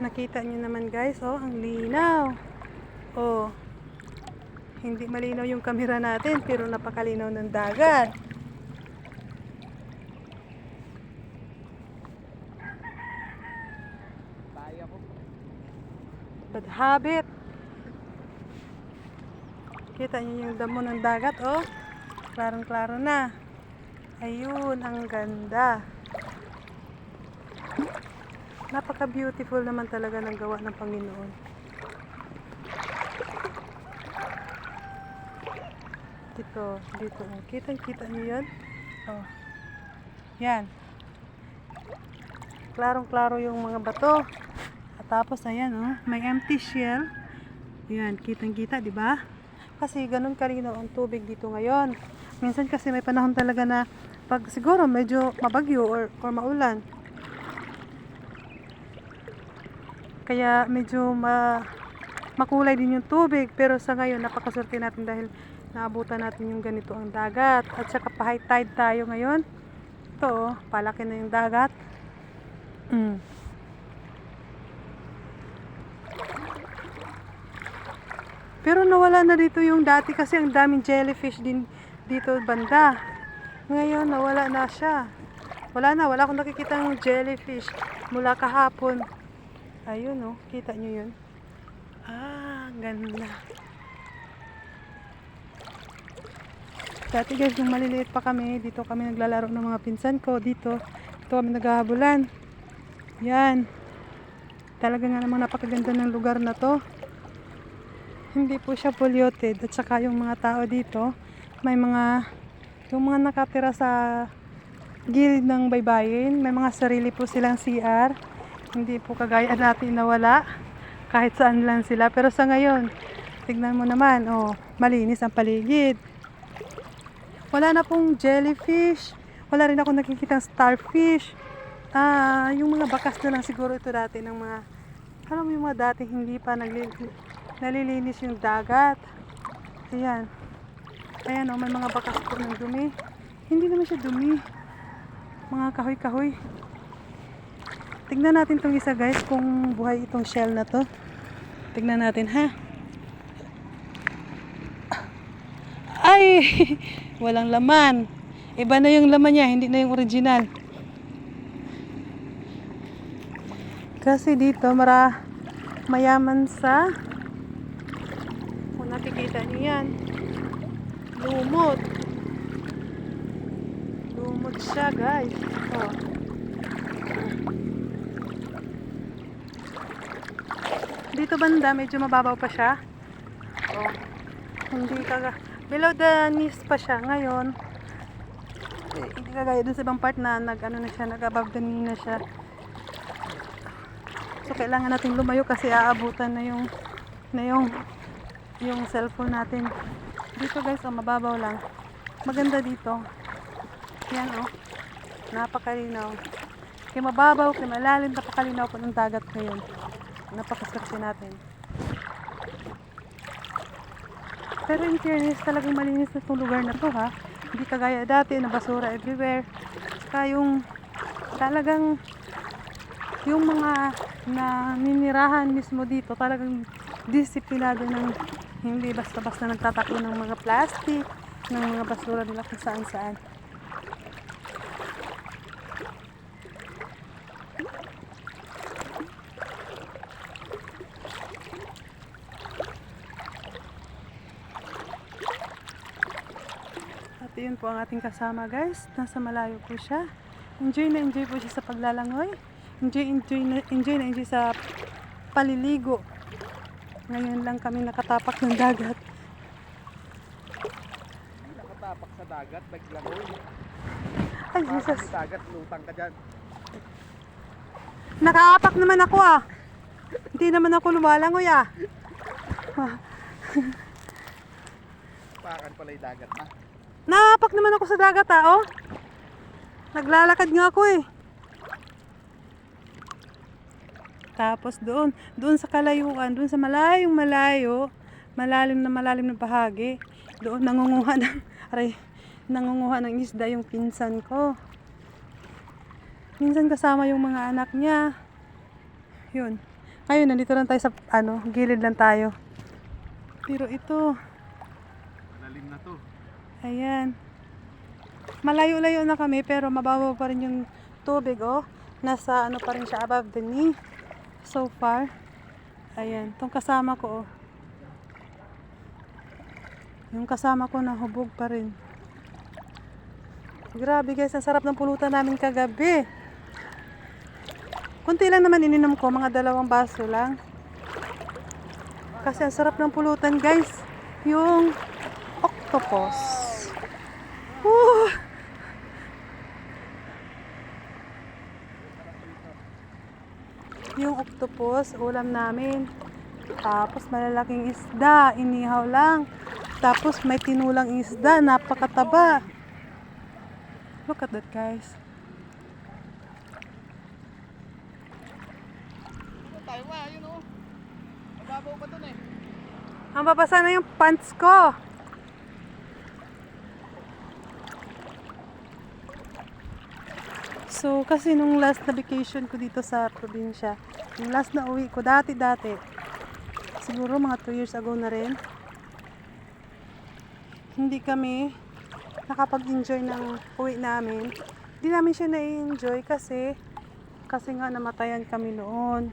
Nakita nyo naman guys, oh, ang linaw. Oh, hindi malinaw yung camera natin, pero napakalinaw ng dagat. Bad habit. Kita nyo yung damo ng dagat, oh. Klarong-klaro na. Ayun, ang ganda. Napaka-beautiful naman talaga ng gawa ng Panginoon. Dito. Kita nyo yun? Oh. Yan. Klarong-klaro yung mga bato. At tapos, ayan, oh, may empty shell. Yan, kitang-kita, di ba? Kasi ganun kalinaw ang tubig dito ngayon. Minsan kasi may panahon talaga na pag siguro medyo mabagyo or maulan. Kaya medyo makulay din yung tubig. Pero sa ngayon, napakaswerte natin dahil naabutan natin yung ganito ang dagat. At saka pa-high tide tayo ngayon. Ito, palaki na yung dagat. Pero nawala na dito yung dati kasi ang daming jellyfish din dito banda. Ngayon, nawala na siya. Wala akong nakikita ng jellyfish mula kahapon. Ayun, oh, kita nyo yun? Ah, ganda. Dati guys, nung maliliit pa kami, dito kami naglalaro ng mga pinsan ko. Dito kami naghahabulan. Yan. Talaga nga namang napakaganda ng lugar na to. Hindi po siya polluted. At saka yung mga tao dito, yung mga nakatira sa gilid ng baybayin, may mga sarili po silang CR. Hindi po kagaya natin na wala. Kahit saan lang sila. Pero sa ngayon, tignan mo naman, oh, malinis ang paligid. Wala na pong jellyfish. Wala rin ako nakikita starfish. Yung mga bakas na lang siguro ito dati ng mga, alam mo yung mga dati hindi pa nalilinis yung dagat. Ayan. Ayan, oh, may mga bakas po ng dumi. Hindi naman siya dumi. Mga kahoy-kahoy. Tignan natin itong isa guys, kung buhay itong shell na to. Tignan natin ha. Ay! Walang laman. Iba na yung laman niya, hindi na yung original. Kasi dito mayaman sa, kung nakikita niyo yan, lumot siya guys. Oh. Dito banda medyo mababaw pa siya. Oh. Hindi below the knees pa siya ngayon. Hindi kagaya dun sa ibang part na nag-above the knee na siya. So kailangan natin lumayo kasi aabutan na yung cellphone natin. Dito guys, oh, mababaw lang. Maganda dito. Yan, oh. Napakalinaw. Kaya mababaw, kaya malalim, napakalinaw po ng dagat ngayon. Napakaswerte natin. Pero in fairness, talagang malinis na itong lugar na to ha. Hindi kagaya dati na basura everywhere. Saka talagang yung mga naninirahan mismo dito, talagang disiplinado ng hindi basta-basta nagtatapon ng mga plastic, ng mga basura nila kung saan-saan. At yun po ang ating kasama guys. Nasa malayo po siya. Enjoy po siya sa paglalangoy. Enjoy sa paliligo. Ngayon lang kami nakatapak ng dagat. Nakatapak sa dagat, naglangoy. Ay, Jesus. Sa dagat, lutang ka dyan. Nakaapak naman ako ah. Hindi naman ako lumalangoy ah. Pakan pala yung dagat na. Naapak naman ako sa dagat ah, oh. Naglalakad nga ako eh. Tapos doon sa kalayuan, doon sa malalim na bahagi, doon nangunguha ng isda yung pinsan ko. Minsan kasama yung mga anak niya. Yun. Ayun, nandito lang tayo sa gilid lang tayo. Pero ito, Malalim na to. ayan. Malayo-layo na kami pero mababaw pa rin yung tubig, oh. Nasa ano pa rin siya, above the knee. So far. Ayan, tong kasama ko, oh. Yung kasama ko nahubog pa rin. Grabe guys, ang sarap ng pulutan namin kagabi. Kunti lang naman ininom ko, mga 2 baso lang. Kasi ang sarap ng pulutan guys. Yung octopus. Woo! Yung octopus, ulam namin. Tapos malalaking isda, inihaw lang. Tapos may tinulang isda, napakataba. Look at that guys. Ano tayo ma, yun oh. Mababaw pa dun eh. Ang babasa na yung pants ko. So, kasi nung last na vacation ko dito sa probinsya, yung last na uwi ko, dati, siguro mga 2 years ago na rin, hindi kami nakapag-enjoy ng uwi namin. Hindi namin siya na-enjoy kasi nga namatayan kami noon.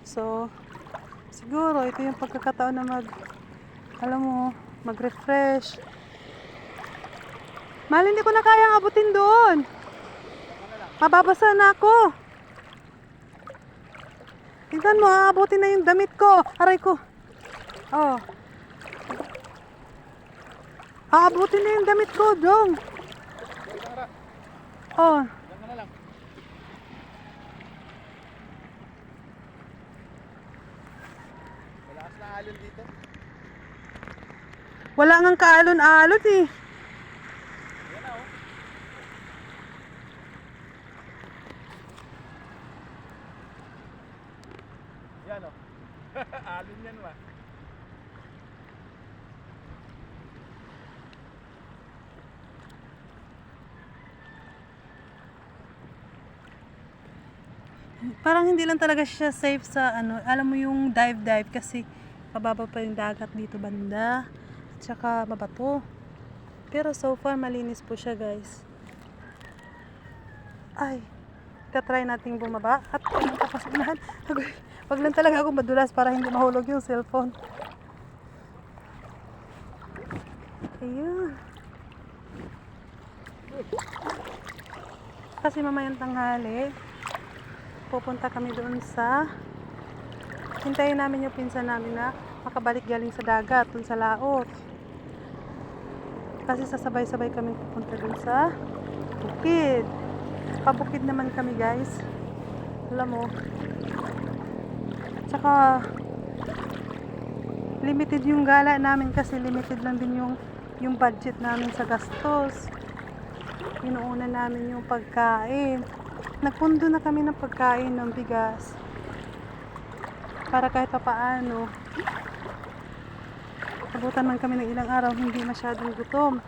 So, siguro ito yung pagkakataon na mag-refresh. Mahal, hindi ko na kayang abutin doon. Mababasa na ako. Tingnan mo, aabutin na yung damit ko. Aray ko. Oh. Aabutin na yung damit ko, dong. Oh. Diyan ka na lang. Malakas na alon dito. Wala ngang kaalon-alon eh. Yan na oh. Yan oh. Alon yan ma. Parang hindi lang talaga siya safe sa alam mo yung dive kasi mababa pa yung dagat dito banda. At saka mabato. Pero so far malinis po siya guys. Ay, try nating bumaba at tapos unahan. Wag lang talaga ako madulas para hindi mahulog yung cellphone. Ayun. Kasi mamayang tanghali, pupunta kami doon sa hintayin namin yung pinsan namin na makabalik galing sa dagat doon sa laot. Kasi sasabay-sabay kami pupunta doon sa bukid. Pabukid naman kami guys. Alam mo. Tsaka limited yung gala namin kasi limited lang din yung budget namin sa gastos. Inuuna namin yung pagkain. Nagpundo na kami ng pagkain ng bigas. Para kahit papaano abutan man kami ng ilang araw, hindi masyadong gutom.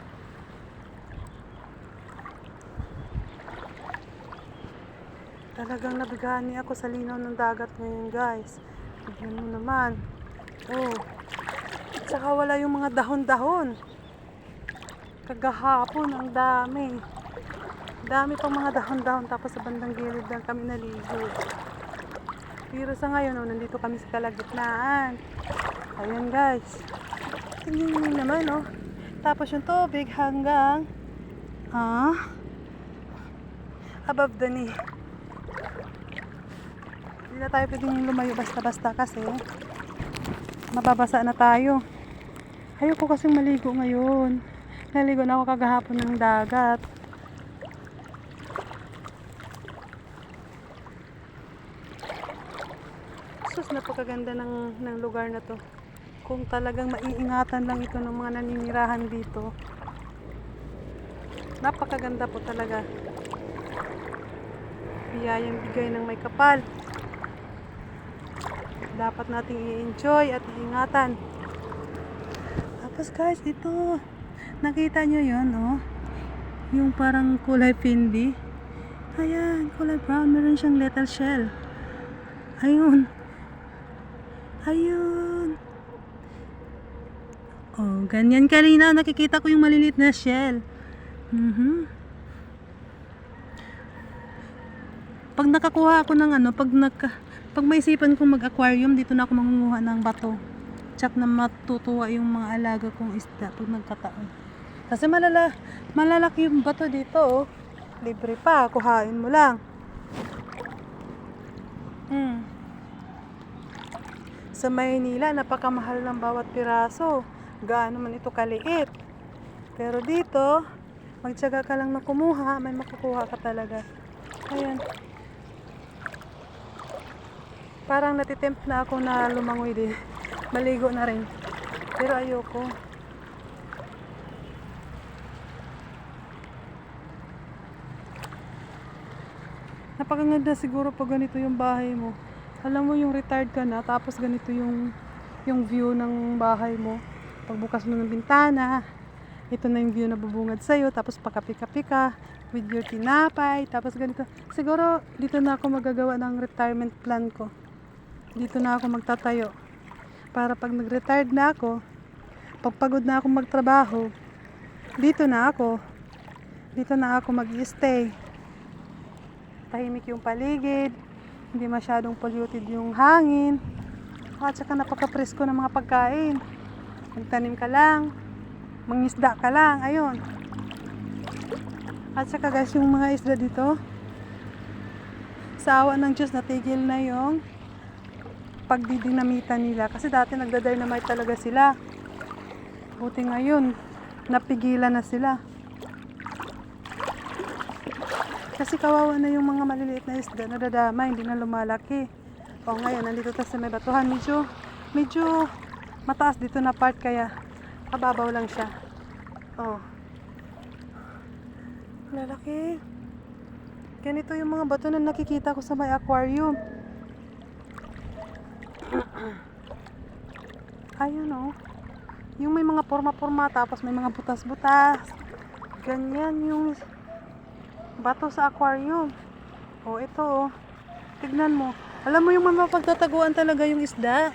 Talagang nabigani ako sa linaw ng dagat ngayon guys. Tignan mo naman. Oh. Tsaka wala yung mga dahon-dahon. Kagahapon ang dami. Dami pang mga dahon-dahon tapos sa bandang gilid lang kami naligo. Pero sa ngayon, nandito kami sa kalagitnaan. Ayan guys. Tingnan nyo naman, oh. Tapos yung tubig hanggang above the knee. Hindi na tayo pwedeng lumayo basta-basta kasi mababasa na tayo. Ayoko kasing maligo ngayon. Naligo na ako kagahapon ng dagat. Sus, napakaganda ng lugar na to. Kung talagang maiingatan lang ito ng mga naninirahan dito. Napakaganda po talaga. Biyayang bigay ng may kapal. Dapat nating i-enjoy at iingatan. Tapos guys, ito. Nakita nyo yun, oh? Yung parang kulay pindi. Ayan, kulay brown. Meron siyang little shell. Ayun. Ayun. Oh, ganyan kalinaw. Nakikita ko yung maliliit na shell. Pag nakakuha ako ng pag maisipan kong mag-aquarium, dito na ako mangunguha ng bato. Tsak na matutuwa yung mga alaga kong isda pag nagkataon. Kasi malalaki yung bato dito, oh. Libre pa, kuhain mo lang. Sa Maynila, napakamahal ng bawat piraso. Gaano man ito kaliit. Pero dito, magtiyaga ka lang na kumuha, may makukuha ka talaga. Ayan. Parang natitempt na ako na lumangoy din. Maligo na rin. Pero ayoko. Napakaganda siguro pag ganito yung bahay mo. Alam mo yung retired ka na, tapos ganito yung view ng bahay mo. Pagbukas mo ng bintana, ito na yung view na bubungad sa'yo, tapos pakapi-kapi ka with your tinapay, tapos ganito. Siguro dito na ako magagawa ng retirement plan ko. Dito na ako magtatayo. Para pag nag-retired na ako, pagpagod na ako magtrabaho, dito na ako mag-stay. Tahimik yung paligid, hindi masyadong polluted yung hangin, at saka napaka-presko ng mga pagkain. Magtanim ka lang, mangisda ka lang, ayun. At saka guys, yung mga isda dito, sa awa ng Diyos, natigil na yung pagdidinamitan nila. Kasi dati nagda-dynamite talaga sila. Buti ngayon, napigilan na sila. Kasi kawawa na yung mga maliliit na isda, nadadama, hindi na lumalaki. O ngayon, nandito tayo sa may batuhan. Medyo mataas dito na part, kaya kababaw lang siya. Oh. Lalaki. Ganito yung mga bato na nakikita ko sa may aquarium. Ayun, oh. Yung may mga forma-forma, tapos may mga butas-butas. Ganyan yung bato sa aquarium. Oh, ito, oh. Tignan mo. Alam mo yung mapagtataguan talaga yung isda.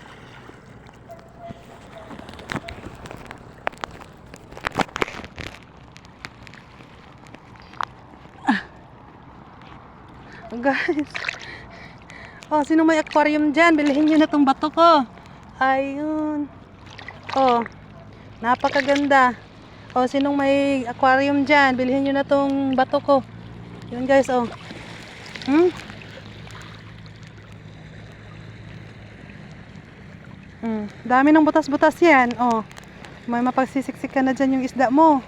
Guys. Oh, sino may aquarium dyan? Bilhin nyo na tong bato ko. Ayun. Oh, napakaganda. Oh, sinong may aquarium dyan? Bilhin nyo na tong bato ko. Yun guys, oh. Dami ng butas-butas yan. Oh, may mapagsisiksik ka na dyan yung isda mo.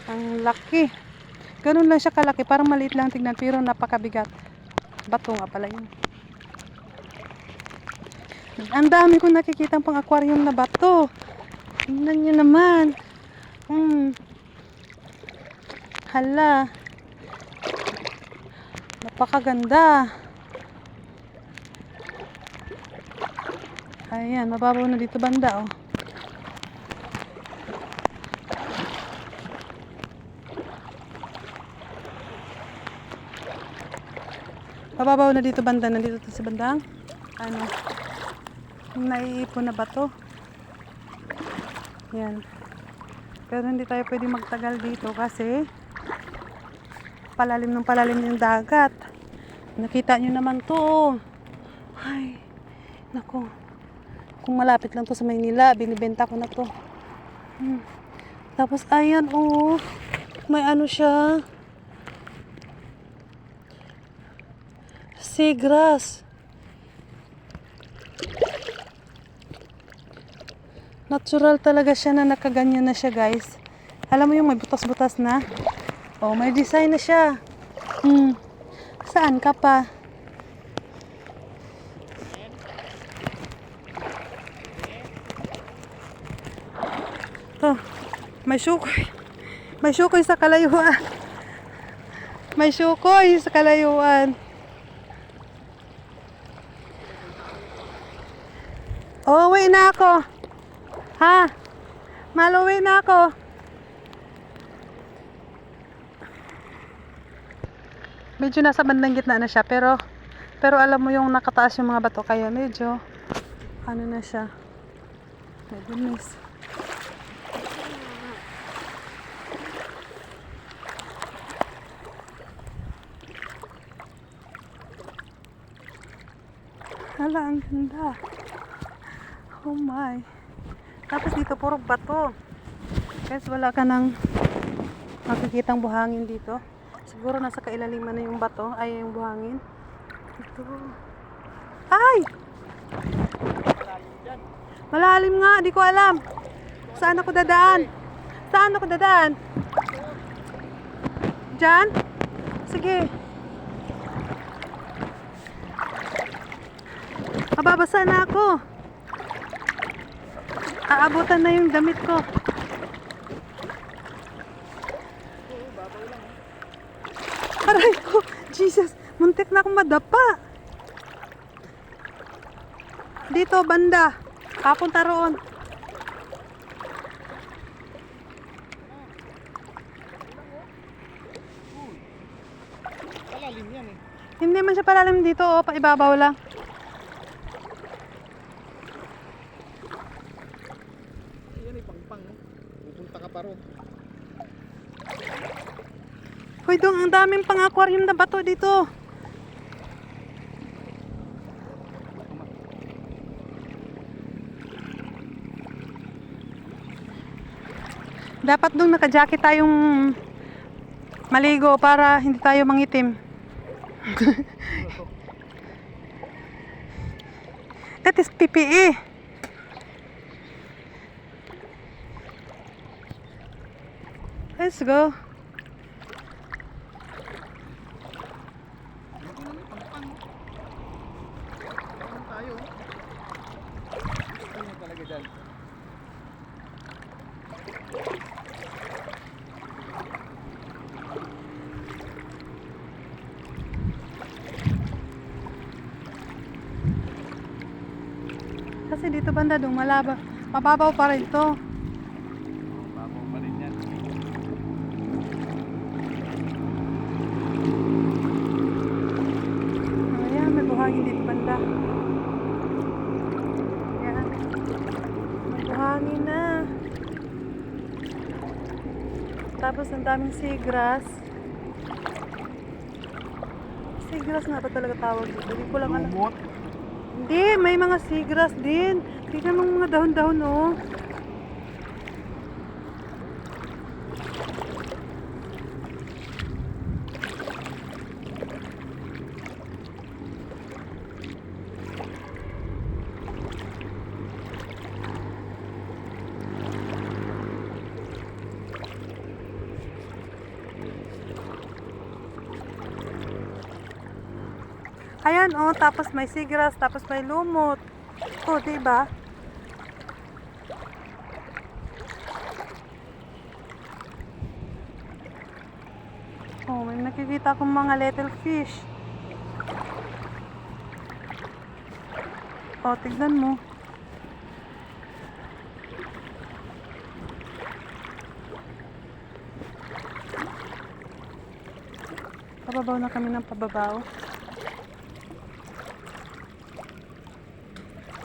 Ang laki. Ganun lang siya kalaki. Parang maliit lang tignan, pero napakabigat. Bato nga pala yun. Ang dami kong nakikita pang aquarium na bato. Tingnan nyo naman. Hala. Napakaganda. Ayan, mababaw na dito banda, oh. Mababaw na dito banda, nandito sa bandang naiipon na bato. Yan. Pero hindi tayo pwede magtagal dito kasi palalim yung dagat. Nakita nyo naman to, oh. Ay, nako. Kung malapit lang to sa Maynila, binibenta ko na to. Tapos ayan, oh. May ano siya. Seagrass. Natural talaga siya na nakaganyan na siya, guys. Alam mo yung may butas-butas na? Oh, may design na siya. Saan ka pa? To, may sukoy. May sukoy sa kalayuan. May sukoy sa kalayuan. Oh, uwi na ako. Ha? Maluwi na ako. Medyo nasa bandang gitna na siya, pero Pero alam mo yung nakataas yung mga bato, kaya medyo ano na siya. My goodness. Hala, ang ganda. Oh my. Tapos dito puro bato. Guys, wala ka nang makikitang buhangin dito. Siguro nasa kailaliman na yung bato, ay yung buhangin. Ito. Ay! Malalim nga, di ko alam. Saan ako dadaan? Saan ako dadaan? Diyan? Sige. Mababasa na ako. Aabutan na yung damit ko. Aray ko, Jesus, muntik na akong madapa. Dito, banda. Papunta roon. Palalim yan eh. Hindi man siya palalim dito, oh, paibabaw lang. Yan eh, pang-pang. Pupunta ka pa ron. Hoy, dong, ang daming pang-aquarium na bato dito. Dapat dong naka-jacket tayong maligo para hindi tayo mangitim. That is PPE. Let's go. Pang-pang. Pang tayo. Ano talaga dyan? Kasi dito banda dong mababaw pa rin to. Babaw pa rin yan. Ayan, may buhangin dito banda. Ayan. May buhangin na. Tapos ang daming seagrass. Seagrass nga ba talaga tawag dito? Hindi ko lang alam. Lumot. Hindi, may mga seagrass din. Tignan mo mga dahon-dahon, oh. Ayan, oh, tapos may seagrass, tapos may lumot. Oh, diba? Oh, may nakikita akong mga little fish. Oh, tignan mo. Pababaw na kami ng pababaw.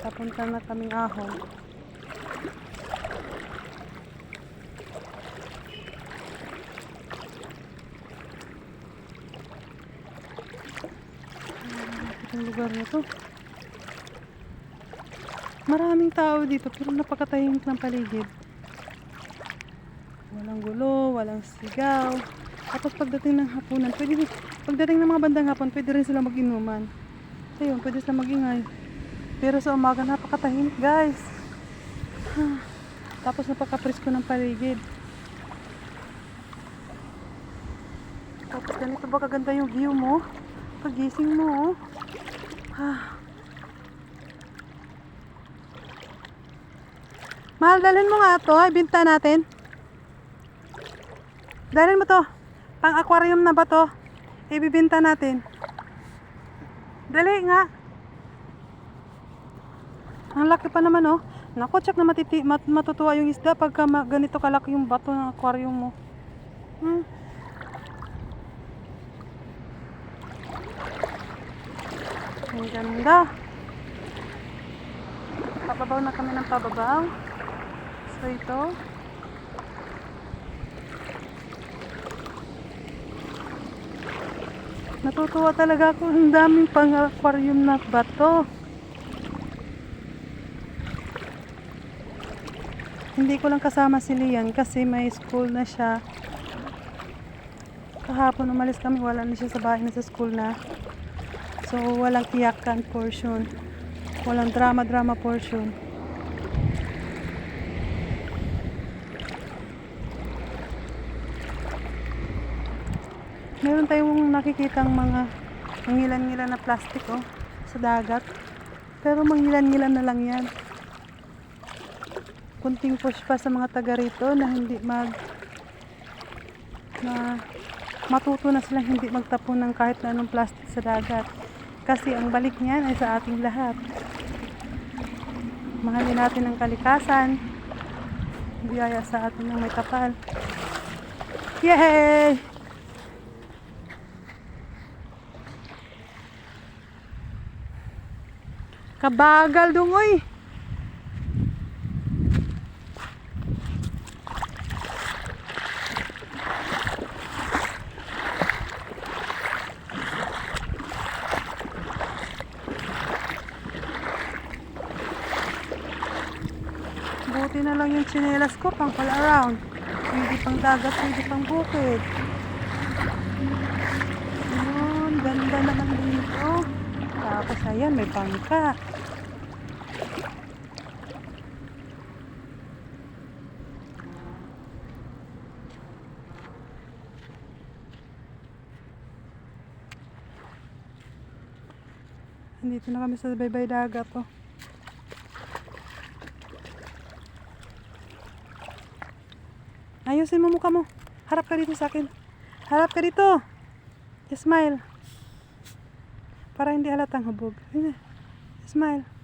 Papunta na kaming ahon. Itong lugar na to. Maraming tao dito pero napakatahimik ng paligid. Walang gulo, walang sigaw. Tapos pagdating ng hapunan, pagdating ng mga bandang hapon, pwede rin sila mag-inuman. Ayun, pwede sila mag-ingay. Pero sa umaga napakatahimik, guys. Tapos napaka-presko ng paligid. Tapos ganito ba kaganda yung view mo? Pagising mo, oh. Mahal, dalhin mo nga ito. Ibinta natin. Dalhin mo to. Pang aquarium na ba to? Ibibinta natin. Dali nga. Ang laki pa naman, oh. Naku, tsak na matutuwa yung isda pagka ganito kalaki yung bato ng aquarium mo. Ang ganda. Pababaw na kami ng pababaw. So ito. Natutuwa talaga ako. Ang daming pang aquarium na bato. Hindi ko lang kasama si Lian kasi may school na siya. Kahapon umalis kami, wala na siya sa bahay, na sa school na. So walang iyakan portion. Walang drama portion. Meron tayong nakikitang mga mangilan-ngilan na plastic sa dagat. Pero mangilan-ngilan na lang yan. Kunting push pa sa mga taga rito na hindi matuto na silang hindi magtapon ng kahit na anong plastic sa dagat. Kasi ang balik niyan ay sa ating lahat. Mahalin natin ang kalikasan. Biyaya sa atin ng may kapal. Yay! Kabagal dungoy. Buti na lang yung tsinelas ko pang all around. Pwede pang dagat, pwede pang bukid. Yun, ganda naman dito. Tapos ayan, may bangka. Dito na kami sa baybay dagat Ayusin mo mukha mo. Harap ka dito sa akin. Harap ka dito. Smile. Para hindi halatang hubog. Smile.